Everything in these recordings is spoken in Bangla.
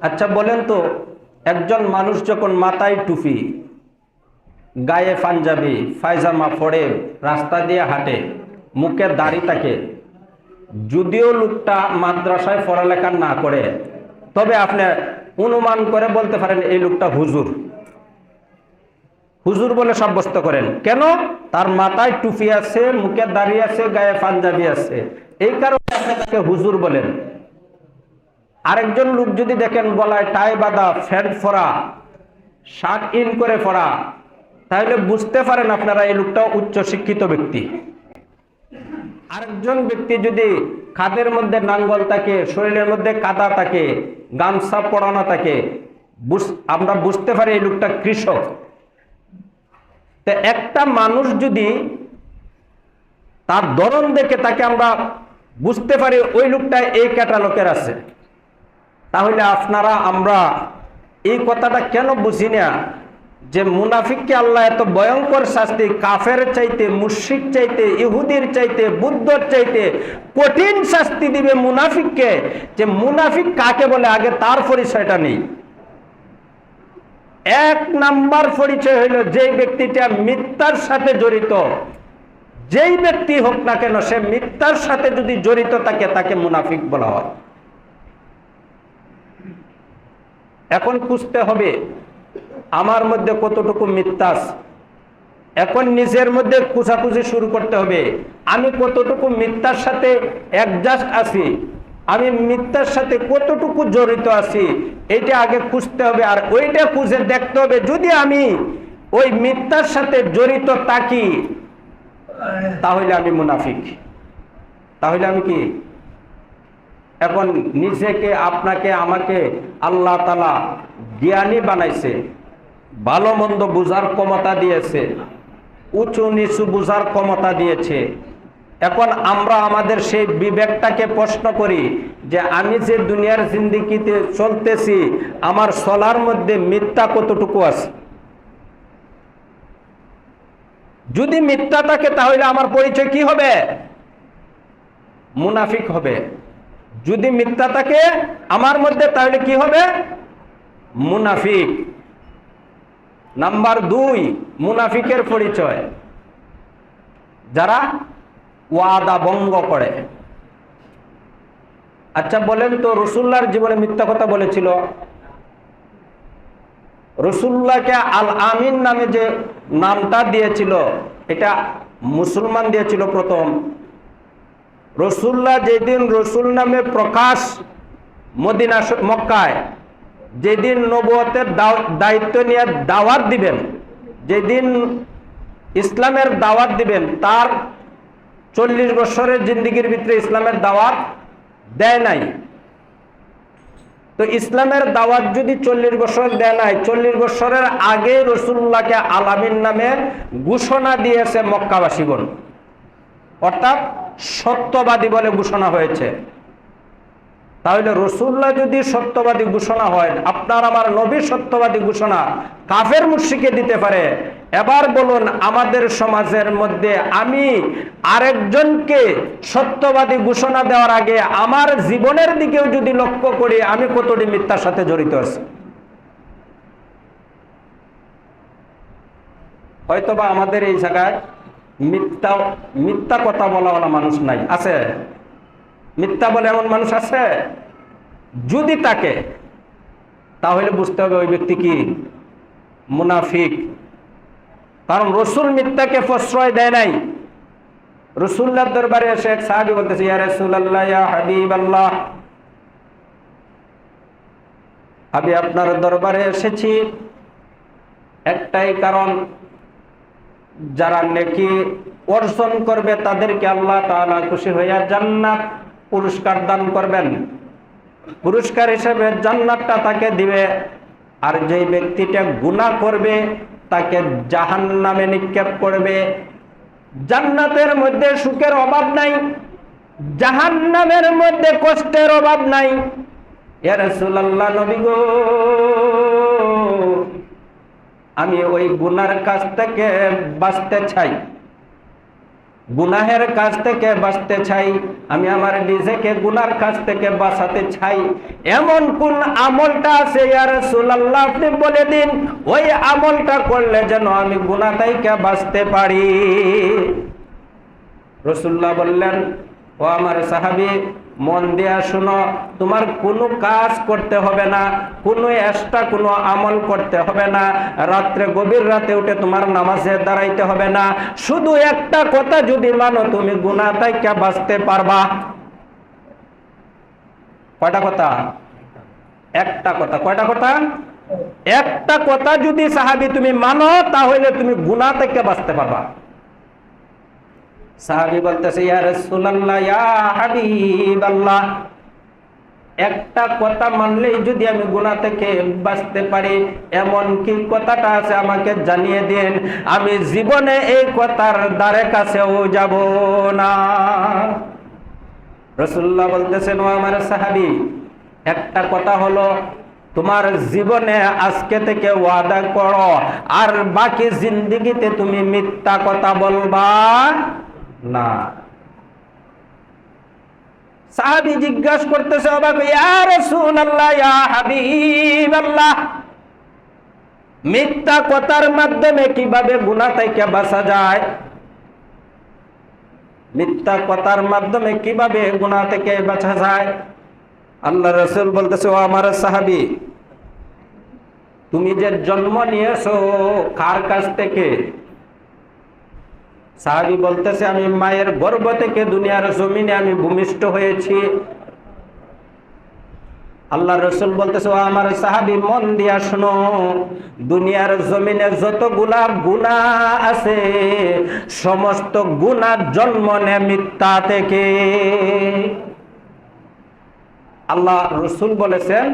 আচ্ছা বলেন তো, একজন মানুষ যখন মাথায় টুপি, গায়ে পাঞ্জাবি পায়জামা পরে রাস্তা দিয়ে হাঁটে, মুখে দাড়ি থাকে, যদিও লোকটা মাদ্রাসায় পড়ালেখা না করে, তবে আপনি অনুমান করে বলতে পারেন এই লোকটা হুজুর। হুজুর বলে সাব্যস্ত করেন। কেন? তার মাথায় টুপি আছে, মুখে দাড়ি আছে, গায়ে পাঞ্জাবি আছে, এই কারণে আপনি তাকে হুজুর বলেন। আরেকজন লোক যদি দেখেন গলায় টাই বাঁধা, ফ্যান্ট পরা, শার্ট ইন করে পরা, তাহলে বুঝতে পারেন আপনারা এই লোকটা উচ্চ শিক্ষিত ব্যক্তি। আরেকজন ব্যক্তি যদি খাদের মধ্যে নাঙ্গল থাকে, শরীরের মধ্যে কাদা থাকে, গামছা পরানো থাকে, আমরা বুঝতে পারি এই লোকটা কৃষক। তো একটা মানুষ যদি তার ধরন দেখে তাকে আমরা বুঝতে পারি ওই লোকটা এই ক্যাটালগের আছে, তাহলে আপনারা আমরা এই কথাটা কেন বুঝি না যে মুনাফিককে আল্লাহ এত ভয়ঙ্কর শাস্তি, কাফের চাইতে, মুশরিক চাইতে, ইহুদির চাইতে, বুদ্ধর চাইতে কঠিন শাস্তি দিবে মুনাফিককে। যে মুনাফিক কাকে বলে আগে তার পরিচয়টা নেই। এক নাম্বার পরিচয় হইল যে ব্যক্তিটা মিথ্যার সাথে জড়িত, যেই ব্যক্তি হোক না কেন, সে মিথ্যার সাথে যদি জড়িত থাকে তাকে মুনাফিক বলা হয়। এখন খুঁজতে হবে আমার মধ্যে কতটুকু মিথ্যা আছে। এখন নিজের মধ্যে খুঁজাখুঁজি শুরু করতে হবে, আমি কতটুকু মিথ্যার সাথে অ্যাডজাস্ট আছি, আমি মিথ্যার সাথে কতটুকু জড়িত আছি, এটা আগে খুঁজতে হবে। আর ওইটা খুঁজে দেখতে হবে যদি আমি ওই মিথ্যার সাথে জড়িত থাকি তাহলে আমি মুনাফিক। তাহলে আমি কি? এখন নিজেকে, আপনাকে, আমাকে আল্লাহ তাআলা জ্ঞানী বানাইছে, ভালো মন্দ বুঝার ক্ষমতা দিয়েছে, উঁচু নিচু বুঝার ক্ষমতা দিয়েছে। এখন আমরা আমাদের সেই বিবেকটাকে প্রশ্ন করি যে আমি যে দুনিয়ার জিন্দেগিতে চলতেছি, আমার চলার মধ্যে মিথ্যা কতটুকু আছে। যদি মিথ্যা থাকে তাহলে আমার পরিচয় কি হবে? মুনাফিক হবে। যদি মিথ্যা থাকে আমার মধ্যে তাহলে কি হবে? মুনাফিক। নাম্বার 2, মুনাফিকের পরিচয় যারা ওয়াদা ভঙ্গ করে। আচ্ছা বলেন তো, রাসূলুল্লাহর জীবনে মিথ্যা কথা বলেছিল? রাসূলুল্লাহকে আল আমিন নামে যে নামটা দিয়েছিল, এটা মুসলমান দিয়েছিল প্রথম। রাসূলুল্লাহ যেদিন রাসূল নামে প্রকাশ মদিনা মক্কায়, যেদিন নবুয়তের দায়িত্ব নিয়ে দাওয়াত দিবেন, যেদিন ইসলামের দাওয়াত দিবেন, তার 40 বছরের জিন্দেগির ভিতরে ইসলামের দাওয়াত দেয় নাই। তো ইসলামের দাওয়াত যদি 40 বছর দেয় নাই, 40 বছরের আগে রাসূলুল্লাহকে আল আমিন নামে ঘোষণা দিয়েছে মক্কাবাসীগণ, অর্থাৎ সত্যবাদী বলে ঘোষণা হয়েছে। তাহলে রাসূলুল্লাহ যদি সত্যবাদী ঘোষণা হয়, আপনার আমার নবী সত্যবাদী ঘোষণা কাফের মুশরিকে দিতে পারে, এবার বলুন আমাদের সমাজের মধ্যে আমি আরেকজনকে সত্যবাদী ঘোষণা দেওয়ার আগে আমার জীবনের দিকেও যদি লক্ষ্য করি, আমি কতটি মিথ্যার সাথে জড়িত আছি। হয়তোবা আমাদের এই জায়গায় মিথ্যা কথা বলা মানুষ নাই, আছে? মিথ্যা বলে এমন মানুষ আছে? যদি থাকে তাহলে বুঝতে হবে ওই ব্যক্তি কি? মুনাফিক। কারণ রাসূল মিথ্যাকে প্রশ্রয় দেয় নাই। রাসূলুল্লাহর দরবারে এসে এক সাহাবী বলতেছে, ইয়া রাসূলুল্লাহ, ইয়া হাবিবাল্লাহ, আমি আপনার দরবারে এসেছি একটাই কারণ, যারা নেকি অর্জন করবে তাদেরকে আল্লাহ তাআলা খুশি হইয়া জান্নাত পুরস্কার দান করবেন, পুরস্কার হিসেবে জান্নাতটা তাকে দিবে। আর যে ব্যক্তিটা গুনাহ করবে তাকে জাহান্নামে নিক্ষেপ করবে। জান্নাতের মধ্যে সুখের অভাব নাই, জাহান্নামের মধ্যে কষ্টের অভাব নাই। ইয়া রাসূলুল্লাহ, নবী গো, আমি ওই গুনার কাছ থেকে বাঁচতে চাই, গুনাহের কাছ থেকে বাঁচতে চাই, আমি আমার নিজেকে গুনার কাছ থেকে বাঁচাতে চাই, এমন কোন আমলটা আছে ইয়া রাসূলুল্লাহ, আপনি বলে দিন, ওই আমলটা করলে যেন আমি গুনাহ থেকে বাঁচতে পারি। রাসূলুল্লাহ বললেন, ও আমার সাহাবী, মন দিয়া শুনো, তোমার কোনো কাজ করতে হবে না, কোনো এক্সট্রা কোনো আমল করতে হবে না, রাত্রে গভীর রাতে উঠে তোমার নামাজে দাঁড়াইতে হবে না, শুধু একটা কথা যদি মানো, তুমি গুনাহ থেকে বাঁচতে পারবা। কয়টা কথা? একটা কথা। কয়টা কথা? একটা কথা যদি সাহাবী তুমি মানো, তাহলে তুমি গুনাহ থেকে বাঁচতে পারবা। সাহাবী বলতেছে, ইয়া রাসূলুল্লাহ, ইয়া হাবিবাল্লাহ, একটা কথা মানলেই যদি আমি গুনাহ থেকে বাঁচতে পারি, এমন কি কথাটা আছে আমাকে জানিয়ে দিন, আমি জীবনে এই কথার দ্বারে কাছেও যাব না। রাসূলুল্লাহ বলতেছেন, ও আমার সাহাবী, একটা কথা হলো, তোমার জীবনে আজকে থেকে ওয়াদা করো, আর বাকি জিন্দেগিতে তুমি মিথ্যা কথা বলবা না। সাহাবী জিজ্ঞাসা করতেছে, অবাক, ইয়া রাসূলুল্লাহ, ইয়া হাবিবাল্লাহ, মিথ্যা কথার মাধ্যমে কিভাবে গুনাহ থেকে বাঁচা যায়? মিথ্যা কথার মাধ্যমে কিভাবে গুনাহ থেকে বাঁচা যায়? আল্লাহ রাসূল বলতেছে, ও আমার সাহাবী, তুমি যে জন্ম নিয়েছো কার কাছ থেকে? সাহাবী বলতেছে, আমি মায়ের গর্ভ থেকে দুনিয়ার জমিনে আমি ভূমিষ্ঠ হয়েছি। আল্লাহ রাসূল বলতেছে, ও আমার সাহাবী, মন দিয়া শোনো, দুনিয়ার জমিনে যতগুলা গুনাহ আছে, সমস্ত গুনাহ জন্ম নেয় মিথ্যা থেকে। আল্লাহ রাসূল বলেছেন,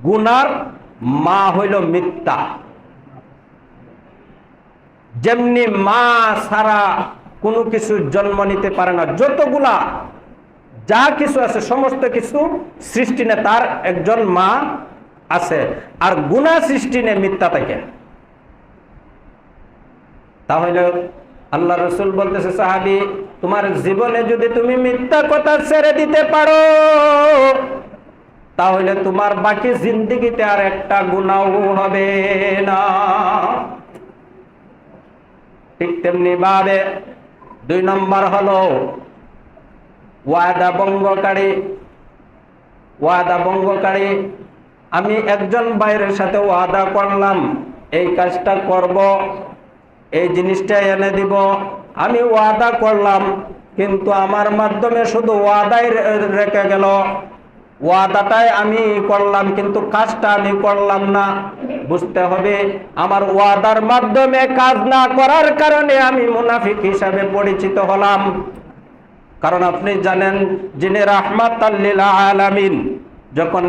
গুনার মা হইল মিথ্যা। যেমনি মা ছাড়া কোনো কিছু জন্ম নিতে পারে না, যতগুলা যা কিছু আছে সমস্ত কিছু সৃষ্টি নেই তার একজন মা আছে, আর গুনাহ সৃষ্টি নেই মিথ্যা থেকে। তাহলে আল্লাহ রাসূল বলতেছে, সাহাবী, তোমার জীবনে যদি তুমি মিথ্যা কথা ছেড়ে দিতে পারো, তাহলে তোমার বাকি জিন্দেগিতে আর একটা গুনাহ হবে না। ঠিক তেমনি ভাবে 2 নম্বর হলো ওয়াদা ভঙ্গকারী। ওয়াদা ভঙ্গকারী, আমি একজন বাইরের সাথে ওয়াদা করলাম, এই কাজটা করব, এই জিনিসটা এনে দিব, আমি ওয়াদা করলাম, কিন্তু আমার মাধ্যমে শুধু ওয়াদাই রেখে গেল, ওয়াদাটাই আমি করলাম কিন্তু কাজটা আমি করলাম না। বুঝতে হবে, আমার ওয়াদার মাধ্যমে কাজ না করার কারণে আমি মুনাফিক হিসাবে পরিচিত হলাম। কারণ আপনি জানেন, যিনি রাহমাতাল লিল আলামিন, যখন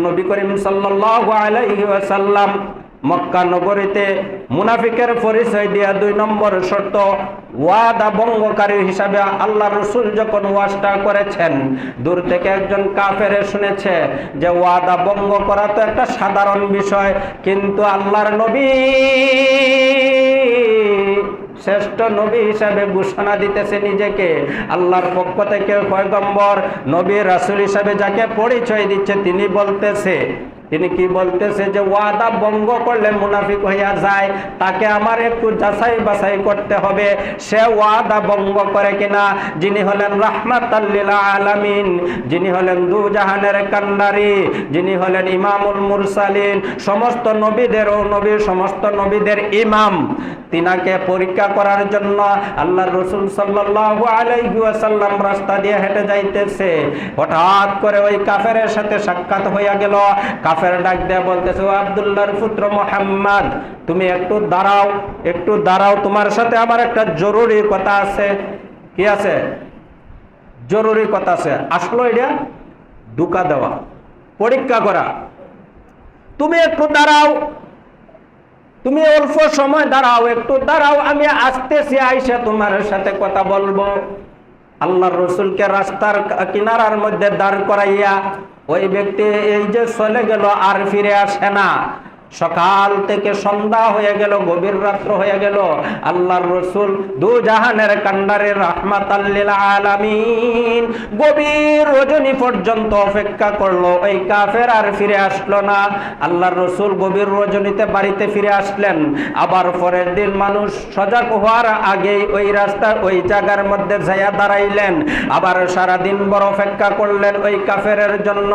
নবী করিম সাল্লাল্লাহু আলাইহি ওয়াসাল্লাম মক্কা নগরীতে মুনাফিকের পরিচয় দিয়া 2 নম্বর শর্ত ওয়াদা ভঙ্গকারী হিসাবে আল্লাহ রাসূল যখন ওয়াজটা করেছেন, দূর থেকে একজন কাফের শুনেছে যে ওয়াদা ভঙ্গ করা তো একটা সাধারণ বিষয়, কিন্তু আল্লাহর নবী শ্রেষ্ঠ নবী হিসাবে ঘোষণা দিতেছে নিজেকে, আল্লাহর পক্ষ থেকে পয়গম্বর নবী রাসূল হিসাবে যাকে পরিচয় দিচ্ছে, তিনি কি বলতেছে যে ওয়াদা ভঙ্গ করলে মুনাফিক হইয়া যায়, তাকে আমার একটু যাচাই বাছাই করতে হবে, সে ওয়াদা ভঙ্গ করে কিনা। যিনি হলেন রাহমাতাল লিল আলামিন, যিনি হলেন দু জাহানের কান্ডারি, যিনি হলেন ইমামুল মুরসালিন, সমস্ত নবীদের ও নবী, সমস্ত নবীদের ইমাম, তিনাকে পরীক্ষা করার জন্য আল্লাহর রাসূল সাল্লাল্লাহু আলাইহি ওয়াসাল্লাম রাস্তা দিয়ে হেঁটে যাইতেছে। হঠাৎ করে ওই কাফেরের সাথে সাক্ষাৎ হইয়া গেল। কাফের ডাক দেয়া বলতেছে, ও আব্দুল্লাহর পুত্র মুহাম্মদ, তুমি একটু দাঁড়াও, তোমার সাথে আমার একটা জরুরি কথা আছে। কি আছে? জরুরি কথা আছে। আসলো এটা ধোঁকা দেওয়া, পরীক্ষা করা। তুমি একটু দাঁড়াও, তুমি অল্প সময় দাঁড়াও, একটু দাঁড়াও, আমি আসতেছি, আইসা তোমার সাথে কথা বলবো। আল্লাহর রাসূলকে রাস্তার কিনারার মধ্যে দাঁড় করাইয়া ওই ব্যক্তি এই যে চলে গেল, আর ফিরে আসে না। সকাল থেকে সন্ধ্যা হয়ে গেল, গভীর রাত্র হয়ে গেল, আল্লাহর রাসূল দু জাহানের কান্ডারে রাহমাতাল লিল আলামিন গভীর রজনী পর্যন্ত অপেক্ষা করলো। ওই কাফের আর ফিরে আসলো না। আল্লাহর রাসূল গভীর রজনীতে বাড়িতে ফিরে আসলেন। আবার পরের দিন মানুষ সজাগ হওয়ার আগেই ওই রাস্তার ওই জায়গার মধ্যে যাইয়া দাঁড়াইলেন। আবার সারাদিন বড় অপেক্ষা করলেন ওই কাফেরের জন্য,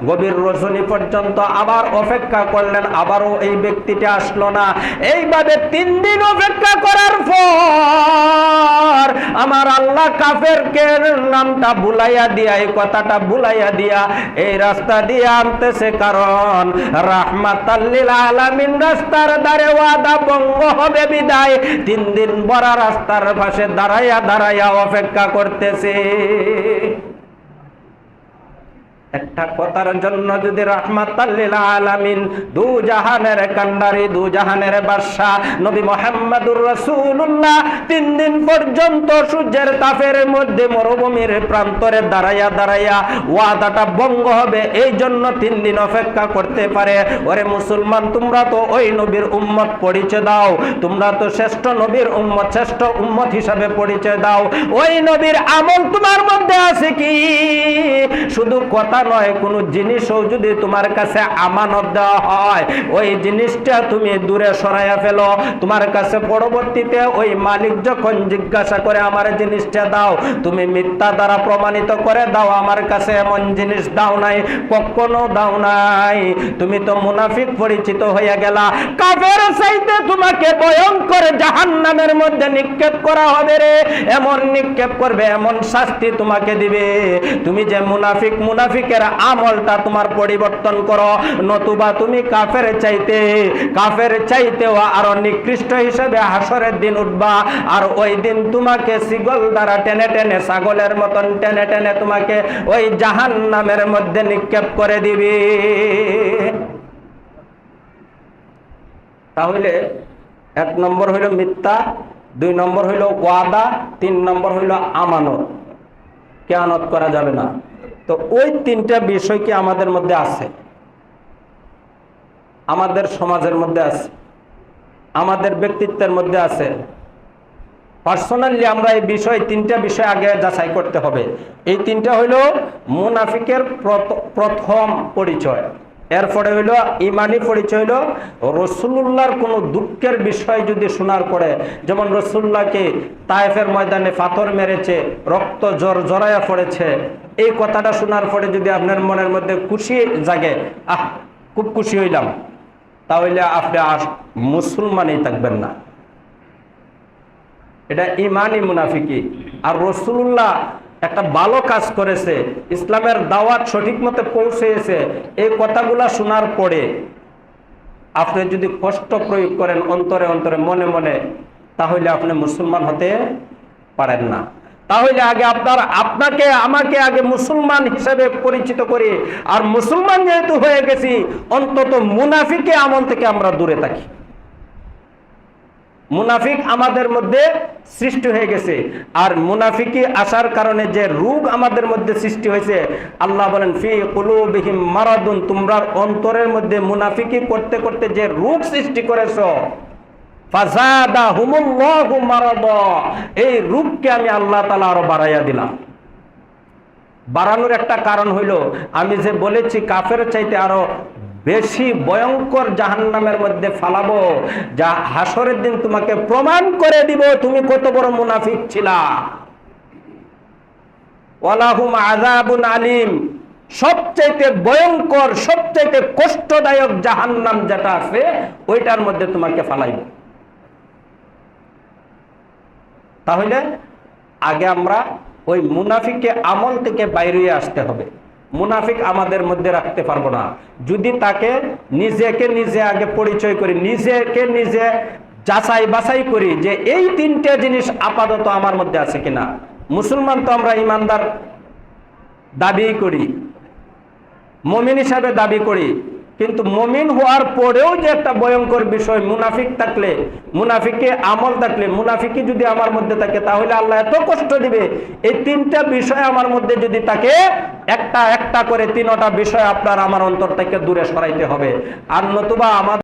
গভীর রজনী পর্যন্ত আবার অপেক্ষা করলেন, আবারও এই ব্যক্তিটা আসলো না। এইভাবে 3 দিন অপেক্ষা করার পর আমার আল্লাহ কাফেরকে নামটা ভুলাইয়া দিয়া, এই কথাটা ভুলাইয়া দিয়া এই রাস্তা দিয়ে আনতেছে, কারণ রাহমাতাল লিল আলামিন রাস্তার ধারে ওয়াদা ভঙ্গ হবে বিদায় 3 দিন বড় রাস্তার পাশে দাঁড়াইয়া দাঁড়াইয়া অপেক্ষা করতেছে। একটা কথার জন্য যদি রাহমাতাল লিল আলামিন দু জাহানের কান্ডারি, দু জাহানের বাদশা নবী মুহাম্মদুর রাসূলুল্লাহ 3 দিন পর্যন্ত সূর্যের তাপের মধ্যে মরুভূমির প্রান্তরে দাঁড়াইয়া দাঁড়াইয়া ওয়াদাটা ভঙ্গ হবে, এই জন্য 3 দিন অপেক্ষা করতে পারে। ওরে মুসলমান, তোমরা তো ওই নবীর উম্মত, পরিচয় দাও। তোমরা তো শ্রেষ্ঠ নবীর উম্মত, শ্রেষ্ঠ উম্মত হিসাবে পরিচয় দাও। ওই নবীর আমল তোমার মধ্যে আছে কি? শুধু কথা নয়, কোন জিনিসও যদি তোমার কাছে আমানত দেওয়া হয়, ওই জিনিসটা তুমি দূরে সরাইয়া ফেলো। তোমার কাছে পরবর্তীতে ওই মালিক যখন জিজ্ঞাসা করে আমার জিনিসটা দাও, তুমি মিথ্যা দ্বারা প্রমাণিত করে দাও আমার কাছে এমন জিনিস দাও নাই, কখনো দাও নাই, তুমি তো মুনাফিক পরিচিত হয়ে গেলা। কাফের চাইতে তোমাকে ভয়ঙ্কর জাহান্নামের মধ্যে নিক্ষেপ করা হবে রে, এমন নিক্ষেপ করবে, এমন শাস্তি তোমাকে দিবে। তুমি যে মুনাফিক, মুনাফিকের আমলটা তোমার পরিবর্তন করো, নতুবা তুমি কাফের চাইতেও আরো নিকৃষ্ট হিসেবে হাসরের দিন উঠবা। আর ওই দিন তোমাকে শিকল দ্বারা টেনে টেনে, ছাগলের মতন টেনে টেনে তোমাকে ওই জাহান্নামের মধ্যে নিক্ষেপ করে দিবি। তাহলে 1 নম্বর হইল মিথ্যা, 2 নম্বর হইল ওয়াদা, 3 নম্বর হইল আমানত। খেয়ানত করা যাবে না। তো ওই 3টা বিষয় কি আমাদের মধ্যে আছে? আমাদের সমাজের মধ্যে আছে, আমাদের ব্যক্তিত্বের মধ্যে আছে। পার্সোনালি আমরা এই বিষয় 3টা বিষয় আগে যাচাই করতে হবে। এই 3টা হইল মুনাফিকের প্রথম পরিচয়, এরপরে হইল ইমানি পরিচয়, হইল রাসূলুল্লাহর কোনো দুঃখের বিষয় যদি শোনার পরে, যেমন রাসূলুল্লাহকে তায়েফের ময়দানে পাথর মেরেছে, রক্ত জড়াইয়া পড়েছে, এই কথাটা শোনার পরে যদি আপনার মনের মধ্যে খুশি জাগে, খুব খুশি হইলাম, তাহলে আপনি আর মুসলমানই থাকবেন না। এটা ইমানি মুনাফিকি। আর রাসূলুল্লাহ একটা ভালো কাজ করেছে, ইসলামের দাওয়াত সঠিক মতে পৌঁছেছে, এই কথাগুলা শোনার পরে আপনি যদি কষ্ট প্রয়োগ করেন অন্তরে অন্তরে, মনে মনে, তাহলে আপনি মুসলমান হতে পারেন না। তাহলে আগে আপনাকে আমাকে আগে মুসলমান হিসেবে পরিচিত করি। আর মুসলমান যেহেতু হয়ে গেছি, অন্তত মুনাফিকে আমল থেকে আমরা দূরে থাকি। মুনাফিক আমাদের মধ্যে সৃষ্টি হয়ে গেছে, আর মুনাফিকি আসার কারণে যে রোগ আমাদের মধ্যে সৃষ্টি হয়েছে, আল্লাহ বলেন ফি কুলুবিহিম মারাদুন, তোমরা অন্তরের মধ্যে মুনাফিকি করতে করতে যে রোগ সৃষ্টি করেছো, ফাযাদাহুমুল্লাহু মারাদা, এই রোগকে আমি আল্লাহ তাআলা আরো বাড়াইয়া দিলাম। বাড়ানোর একটা কারণ হইল, আমি যে বলেছি কাফের চাইতে আরো বেশি ভয়ঙ্কর জাহান্নামের মধ্যে ফালাবো, যা হাসরের দিন তোমাকে প্রমাণ করে দিব তুমি কত বড় মুনাফিক ছিলা। ওয়ালাহুম আযাবুন আলীম, সবচাইতে ভয়ঙ্কর, সবচাইতে কষ্টদায়ক জাহান্নাম যেটা আছে, ওইটার মধ্যে তোমাকে ফালাইব। তাহলে আগে আমরা ওই মুনাফিকে আমল থেকে বাইরে আসতে হবে। মুনাফিক আমাদের মধ্যে রাখতে পারবো না যদি তাকে নিজেকে নিজে আগে পরিচয় করি, নিজেকে নিজে যাচাই বাছাই করি যে এই 3টে জিনিস আপাতত আমার মধ্যে আছে কিনা। মুসলমান তো আমরা ইমানদার দাবি করি, মুমিন হিসাবে দাবি করি, কিন্তু মুমিন হওয়ার পরেও যে একটা ভয়ঙ্কর বিষয়, মুনাফিক থাকলে, মুনাফিকে আমল থাকলে, মুনাফিকি যদি আমার মধ্যে থাকে, তাহলে আল্লাহ এত কষ্ট দিবে। এই 3টা বিষয় আমার মধ্যে যদি থাকে, একটা একটা করে 3টা বিষয় আপনার আমার অন্তর থেকে দূরে সরাইতে হবে। আর নতুবা আমাদের